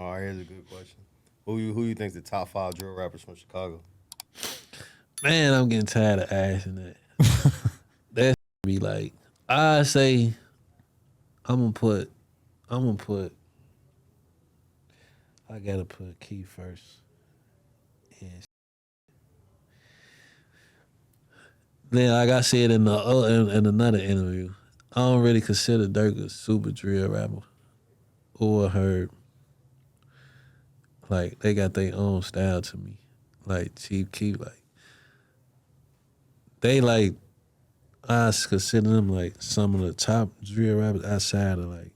All right, here's a good question. Who you think's the top 5 drill rappers from Chicago? Man, I'm getting tired of asking that. That be like, I say, I'm gonna put, I'm gonna put, I gotta put Keef first. And then, like I said in the in another interview, I don't really consider Durk a super drill rapper or Herb. Like they got their own style to me. Like Chief Keef, like they like I consider them like some of the top drill rappers outside of like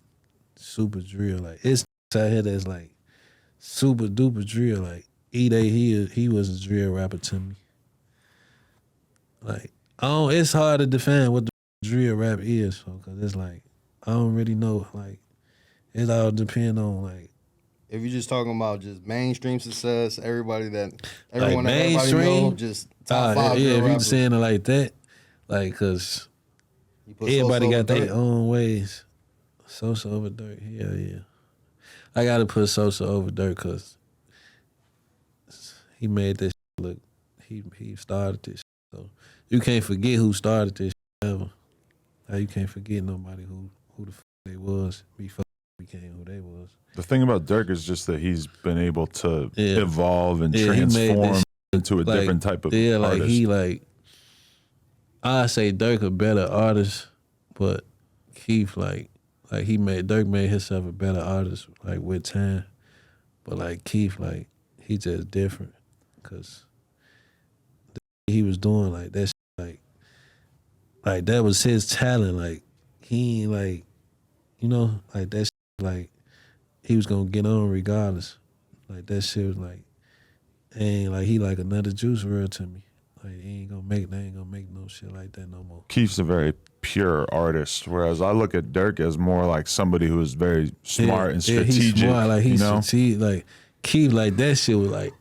super drill. Like it's out here that's like super duper drill. Like he was a drill rapper to me. Like I don't. It's hard to define what the drill rap is, because it's like I don't really know. Like it all depend on If you're just talking about just mainstream success, like everyone that everybody know, mainstream. just top 5 Yeah, drill if you rappers. saying it like that, like cause You put Sosa everybody over got their Durk. own ways. Sosa over Dirk, yeah. I gotta put Sosa over Dirk because he made this look. He started this. So you can't forget who started this ever. Like, you can't forget nobody who the they was before they became who they was. The thing about Dirk is just that he's been able to Yeah. evolve and Yeah, he made transform this into a like, different type of yeah, like artist. he like I say Dirk a better artist, but Keith Dirk made himself a better artist like with time. But like Keith, like he just different because he was doing like that like that was his talent. Like he ain't like like that like he was gonna get on regardless. Like that shit was like ain't like he like another Juice WRLD to me. Like they ain't gonna make no shit like that no more. Keef's a very pure artist, whereas I look at Dirk as more like somebody who is very smart and strategic. He's smart, like he's you know? strategic, like Keith, like that shit was like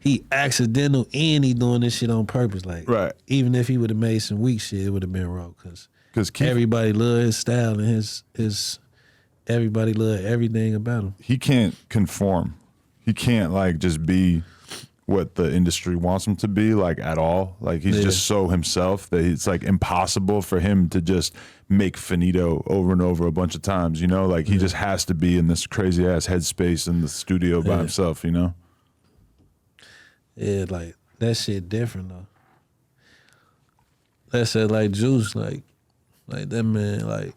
he accidental and he doing this shit on purpose. Like Right. even if he would have made some weak shit, it would have been wrong because Keef, everybody loved his style and his everybody loved everything about him. he can't conform. He can't like just be what the industry wants him to be, like at all. Like he's just so himself that it's like impossible for him to just make finito over and over a bunch of times, like he just has to be in this crazy ass headspace in the studio by himself. Yeah, like that shit different though. That shit like Juice, like that man, like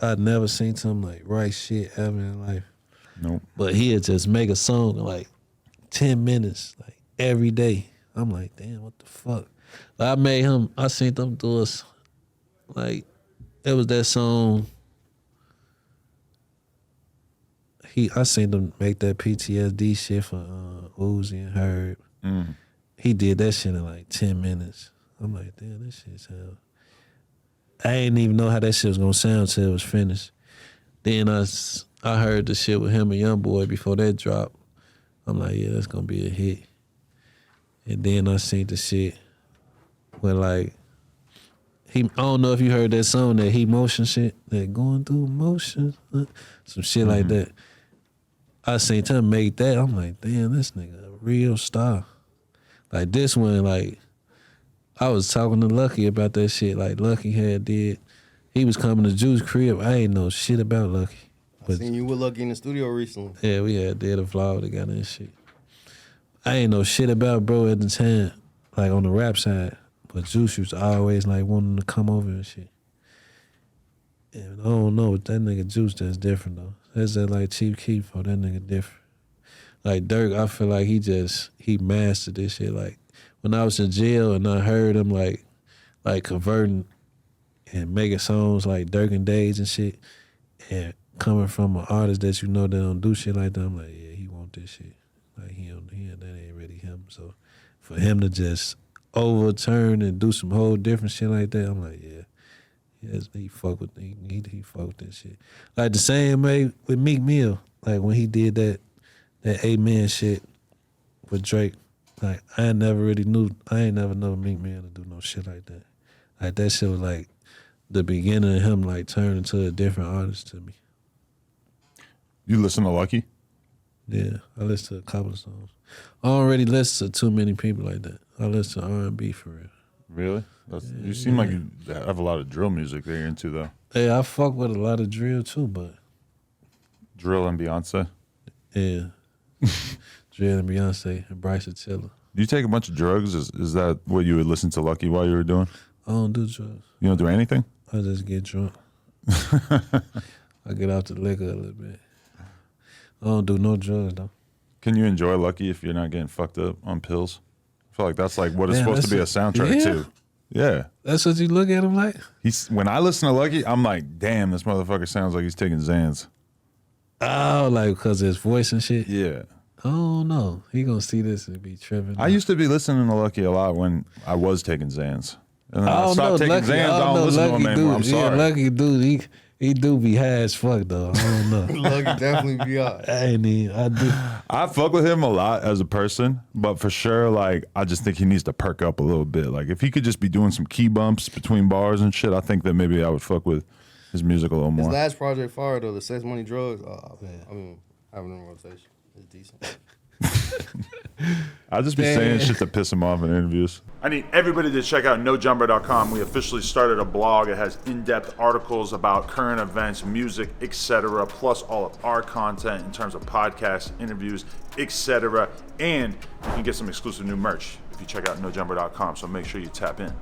I'd never seen him like write shit ever in life. Nope. But he'd just make a song in like 10 minutes, like every day. I'm like, damn, what the fuck? Like, I seen them do us, like, it was that song. I seen them make that PTSD shit for Uzi and Herb. He did that shit in like 10 minutes. I'm like, damn, this shit sound. I didn't even know how that shit was gonna sound till it was finished. Then I heard the shit with him and YoungBoy before that dropped. I'm like, yeah, that's gonna be a hit. And then I seen the shit where like I don't know if you heard that song, that He Motion shit, that going through motion, some shit like that. I seen him make that. I'm like, damn, this nigga a real star. Like this one, like I was talking to Lucki about that shit. Like Lucki he was coming to Juice crib. I ain't know shit about Lucki. I seen you with Lucki in the studio recently. Yeah, we did a vlog together and shit. I ain't know shit about bro at the time, like on the rap side. But Juice used to always like wanting to come over and shit. And I don't know, that nigga Juice that's different though. That's that like Chief Keef, that nigga different. Like Durk, I feel like he mastered this shit. Like when I was in jail and I heard him like converting and making songs like Durk and Days and shit, and coming from an artist that that don't do shit like that, I'm like, yeah, he want this shit. Like that ain't really him. So for him to just overturn and do some whole different shit like that, I'm like, yeah. He fuck with that shit. Like the same way with Meek Mill. Like when he did that Amen shit with Drake. Like I ain't never known Meek Mill to do no shit like that. Like that shit was like the beginning of him like turning into a different artist to me. You listen to Lucki? Yeah, I listen to a couple of songs. I don't really listen to too many people like that. I listen to R&B for real. Really? You seem like you have a lot of drill music that you're into, though. Hey, I fuck with a lot of drill too, but Drill and Beyonce. yeah, drill and Beyonce and Bryson Tiller. Do you take a bunch of drugs? Is that what you would listen to Lucki while you were doing? I don't do drugs. You don't do anything? I just get drunk. I get out the liquor a little bit. I don't do no drugs though. Can you enjoy Lucki if you're not getting fucked up on pills? I feel like that's like what it's supposed to be a soundtrack to. Yeah. That's what you look at him like? When I listen to Lucki, I'm like, damn, this motherfucker sounds like he's taking Xans. Oh, like because his voice and shit? Yeah. Oh no, he gonna see this and be tripping. I used to be listening to Lucki a lot when I was taking Xans. And then I stopped taking Lucky, Xans, I don't listen to him anymore. I'm sorry. Yeah, Lucki dude, he do be high as fuck though. I don't know. Lucki definitely be out. I do. I fuck with him a lot as a person, but for sure, like, I just think he needs to perk up a little bit. Like, if he could just be doing some key bumps between bars and shit, I think that maybe I would fuck with his music a little more. His last project, fire though, the Sex Money Drugs. I mean, having in rotation is decent. I'll just be saying shit to piss him off in interviews. I need everybody to check out NoJumper.com. We officially started a blog. It has in-depth articles about current events, music, etc., plus all of our content in terms of podcasts, interviews, etc. And you can get some exclusive new merch if you check out NoJumper.com. So make sure you tap in.